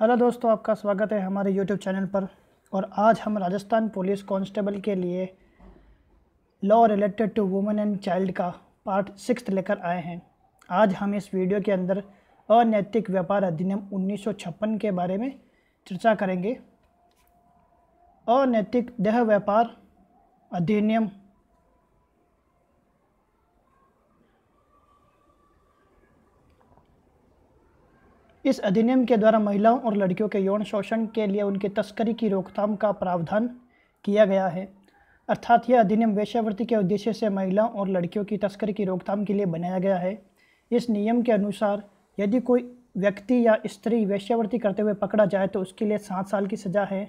Hello दोस्तों, आपका स्वागत है हमारे यूट्यूब चैनल पर। और आज हम राजस्थान पुलिस कांस्टेबल के लिए law related to women and child का पार्ट 6 लेकर आए हैं। आज हम इस वीडियो के अंदर अनैतिक व्यापार अधिनियम 1956 के बारे में चर्चा करेंगे। अनैतिक देह व्यापार अधिनियम इस अधिनियम के द्वारा महिलाओं और लड़कियों के यौन शोषण के लिए उनकी तस्करी की रोकथाम का प्रावधान किया गया है। अर्थात यह अधिनियम वेश्यावृत्ति के उद्देश्य से महिलाओं और लड़कियों की तस्करी की रोकथाम के लिए बनाया गया है। इस नियम के अनुसार यदि कोई व्यक्ति या स्त्री वेश्यावृत्ति करते हुए पकड़ा जाए तो उसके लिए 7 साल की सज़ा है।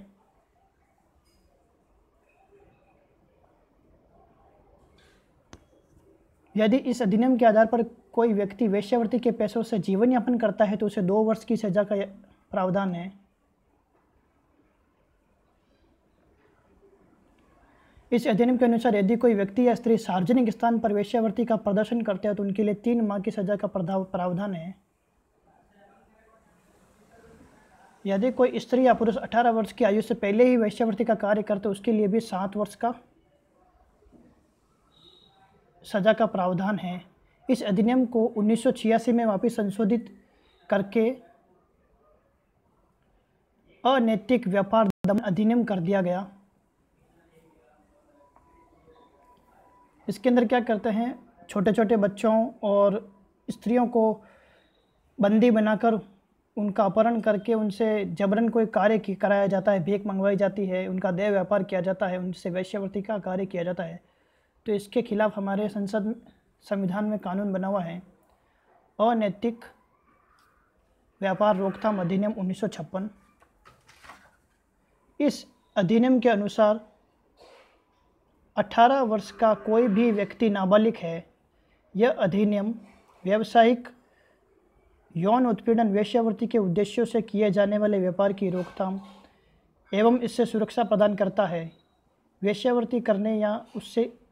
यदि इस अधिनियम के आधार पर कोई व्यक्ति वेश्यावृत्ति के पैसों से जीवन यापन करता है तो उसे 2 वर्ष की सज़ा का प्रावधान है। इस अधिनियम के अनुसार यदि कोई व्यक्ति या स्त्री सार्वजनिक स्थान पर वेश्यावृत्ति का प्रदर्शन करते हैं तो उनके लिए 3 माह की सज़ा का प्रावधान है। यदि कोई स्त्री या पुरुष 18 वर्ष की आयु से पहले ही वेश्यावृत्ति का कार्य करते उसके लिए भी 7 वर्ष का सज़ा का प्रावधान है। इस अधिनियम को 1986 में वापस संशोधित करके अनैतिक व्यापार दमन अधिनियम कर दिया गया। इसके अंदर क्या करते हैं, छोटे छोटे बच्चों और स्त्रियों को बंदी बनाकर उनका अपहरण करके उनसे जबरन कोई कार्य कराया जाता है, भीख मंगवाई जाती है, उनका देह व्यापार किया जाता है, उनसे वेश्यावृत्ति का कार्य किया जाता है। तो इसके खिलाफ हमारे संविधान में कानून बना हुआ है, अनैतिक व्यापार रोकथाम अधिनियम 1956। इस अधिनियम के अनुसार 18 वर्ष का कोई भी व्यक्ति नाबालिग है। यह अधिनियम व्यावसायिक यौन उत्पीड़न वेश्यावृत्ति के उद्देश्यों से किए जाने वाले व्यापार की रोकथाम एवं इससे सुरक्षा प्रदान करता है। वेश्यावृत्ति करने या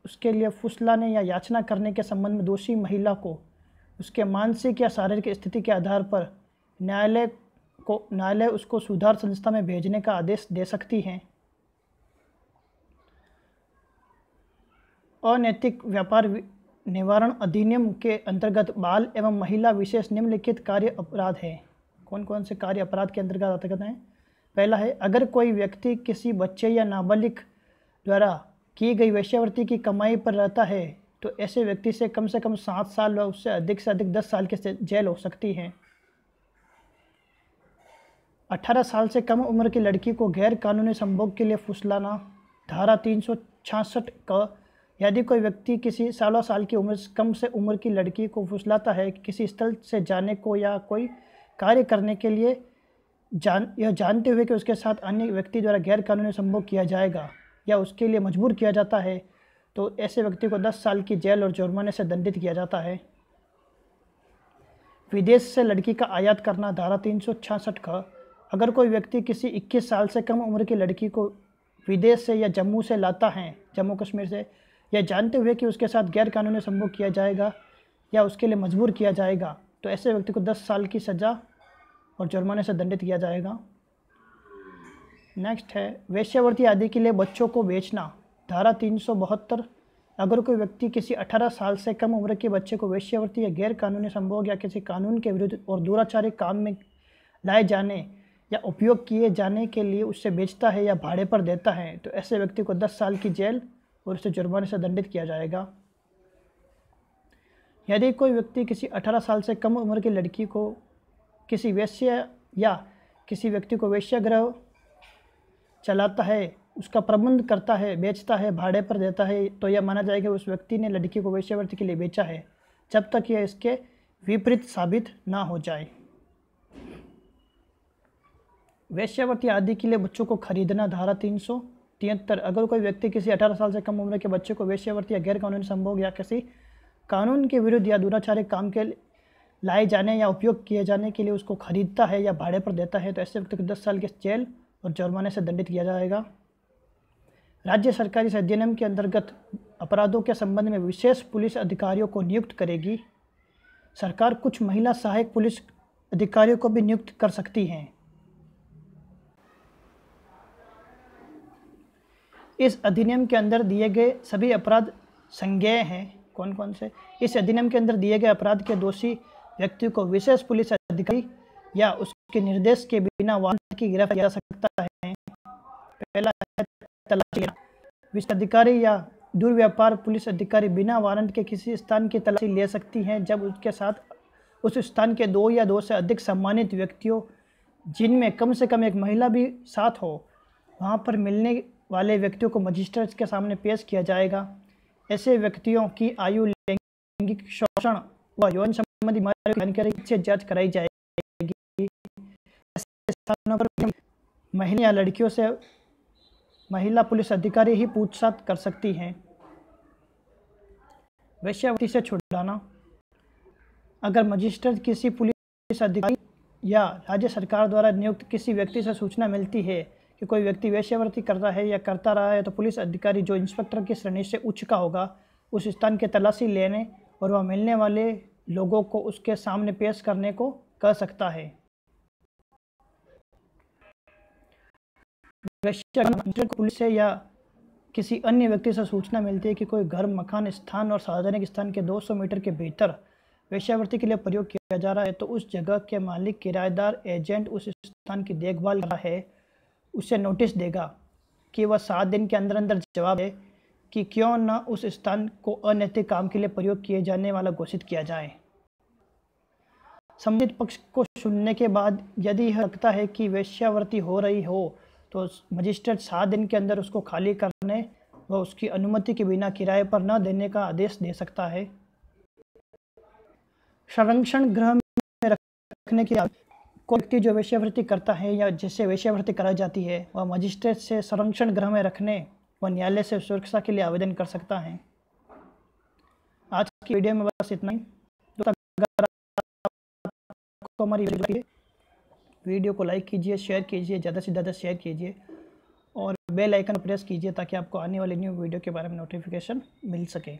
उसके लिए फुसलाने या याचना करने के संबंध में दोषी महिला को उसके मानसिक या शारीरिक स्थिति के आधार पर न्यायालय उसको सुधार संस्था में भेजने का आदेश दे सकती है। अनैतिक व्यापार निवारण अधिनियम के अंतर्गत बाल एवं महिला विशेष निम्नलिखित कार्य अपराध हैं। कौन कौन से कार्य अपराध के अंतर्गत हैं? पहला है, अगर कोई व्यक्ति किसी बच्चे या नाबालिग द्वारा की गई वेश्यावृत्ति की कमाई पर रहता है तो ऐसे व्यक्ति से कम 7 साल व उससे अधिक 10 साल की जेल हो सकती है। 18 साल से कम उम्र की लड़की को गैर कानूनी संभोग के लिए फुसलाना, धारा 366 का यदि कोई व्यक्ति किसी 16 साल की उम्र की लड़की को फुसलाता है किसी स्थल से जाने को या कोई कार्य करने के लिए यह जानते हुए कि उसके साथ अन्य व्यक्ति द्वारा गैर कानूनी संभोग किया जाएगा या उसके लिए मजबूर किया जाता है तो ऐसे व्यक्ति को 10 साल की जेल और जुर्माने से दंडित किया जाता है। विदेश से लड़की का आयात करना, धारा 366 का अगर कोई व्यक्ति किसी 21 साल से कम उम्र की लड़की को विदेश से या जम्मू से लाता है, जम्मू कश्मीर से, यह जानते हुए कि उसके साथ गैर कानूनी संभोग किया जाएगा या उसके लिए मजबूर किया जाएगा तो ऐसे व्यक्ति को 10 साल की सज़ा और जुर्माने से दंडित किया जाएगा। नेक्स्ट है, वेश्यावृत्ति आदि के लिए बच्चों को बेचना, धारा 372 अगर कोई व्यक्ति किसी 18 साल से कम उम्र के बच्चे को वेश्यावृत्ति या गैर कानूनी संभोग या किसी कानून के विरुद्ध और दुराचारी काम में लाए जाने या उपयोग किए जाने के लिए उससे बेचता है या भाड़े पर देता है तो ऐसे व्यक्ति को 10 साल की जेल और उसे जुर्माने से दंडित किया जाएगा। यदि कोई व्यक्ति किसी 18 साल से कम उम्र की लड़की को किसी वेश्या या किसी व्यक्ति को वेश्यागृह चलाता है, उसका प्रबंध करता है, बेचता है, भाड़े पर देता है तो यह माना जाएगा उस व्यक्ति ने लड़की को वेश्यावृत्ति के लिए बेचा है जब तक यह इसके विपरीत साबित ना हो जाए। वेश्यावृत्ति आदि के लिए बच्चों को खरीदना, धारा 373 अगर कोई व्यक्ति किसी 18 साल से कम उम्र के बच्चे को वेश्यावृत्ति या गैर कानूनी संभोग या किसी कानून के विरुद्ध या दुराचारी काम के लाए जाने या उपयोग किए जाने के लिए उसको खरीदता है या भाड़े पर देता है तो ऐसे व्यक्ति को 10 साल की जेल और जुर्माने से दंडित किया जाएगा। राज्य सरकार इस अधिनियम के अंतर्गत अपराधों के संबंध में विशेष पुलिस अधिकारियों को नियुक्त करेगी। सरकार कुछ महिला सहायक पुलिस अधिकारियों को भी नियुक्त कर सकती हैं। इस अधिनियम के अंदर दिए गए सभी अपराध संज्ञेय हैं। कौन कौन से? इस अधिनियम के अंदर दिए गए अपराध के दोषी व्यक्ति को विशेष पुलिस अधिकारी या उसके निर्देश के बिना वारंट की गिरफ्तार किया जा सकता है। पहला है तलाशी लेना। विशेष अधिकारी या दुर्व्यापार पुलिस अधिकारी बिना वारंट के किसी स्थान की तलाशी ले सकती हैं जब उसके साथ उस स्थान के 2 या 2 से अधिक सम्मानित व्यक्तियों, जिनमें कम से कम एक महिला भी साथ हो, वहां पर मिलने वाले व्यक्तियों को मजिस्ट्रेट के सामने पेश किया जाएगा। ऐसे व्यक्तियों की आयु, लैंगिक शोषण व यौन संबंधी बीमारियों की जानकारी से जांच कराई जाएगी। ऐसे स्थानों पर महिला या लड़कियों से महिला पुलिस अधिकारी ही पूछताछ कर सकती हैं। वेश्यावृत्ति से छुड़ाना। अगर मजिस्ट्रेट किसी पुलिस अधिकारी या राज्य सरकार द्वारा नियुक्त किसी व्यक्ति से सूचना मिलती है कि कोई व्यक्ति वेश्यावृत्ति कर रहा है या करता रहा है, तो पुलिस अधिकारी, जो इंस्पेक्टर की श्रेणी से उच्च का होगा, उस स्थान की तलाशी लेने और वह मिलने वाले लोगों को उसके सामने पेश करने को कह सकता है। पुलिस से या किसी अन्य व्यक्ति से सूचना मिलती है कि कोई घर, मकान, स्थान और सार्वजनिक स्थान के 200 मीटर के भीतर वेश्यावृत्ति के लिए प्रयोग किया जा रहा है, तो उस जगह के मालिक, किराएदार, एजेंट उस स्थान की देखभाल कर रहा है, उसे नोटिस देगा कि वह 7 दिन के अंदर अंदर जवाब दे कि क्यों न उस स्थान को अनैतिक काम के लिए प्रयोग किए जाने वाला घोषित किया जाए। संबंधित पक्ष को सुनने के बाद यदि यह लगता है कि वेश्यावृत्ति हो रही हो, तो मजिस्ट्रेट 7 दिन के अंदर उसको खाली करने व उसकी अनुमति के बिना किराए पर न देने का आदेश दे सकता है। संरक्षण गृह में रखने की कोई व्यक्ति जो वेश्यावृत्ति करता है या जिससे वेश्यावृत्ति कराई जाती है, वह मजिस्ट्रेट से संरक्षण गृह में रखने व न्यायालय से सुरक्षा के लिए आवेदन कर सकता है। आज की वीडियो में बस इतना ही। अगर आपको हमारी वीडियो को लाइक कीजिए, शेयर कीजिए, ज़्यादा से ज़्यादा शेयर कीजिए और बेल आइकन प्रेस कीजिए ताकि आपको आने वाली न्यू वीडियो के बारे में नोटिफिकेशन मिल सके।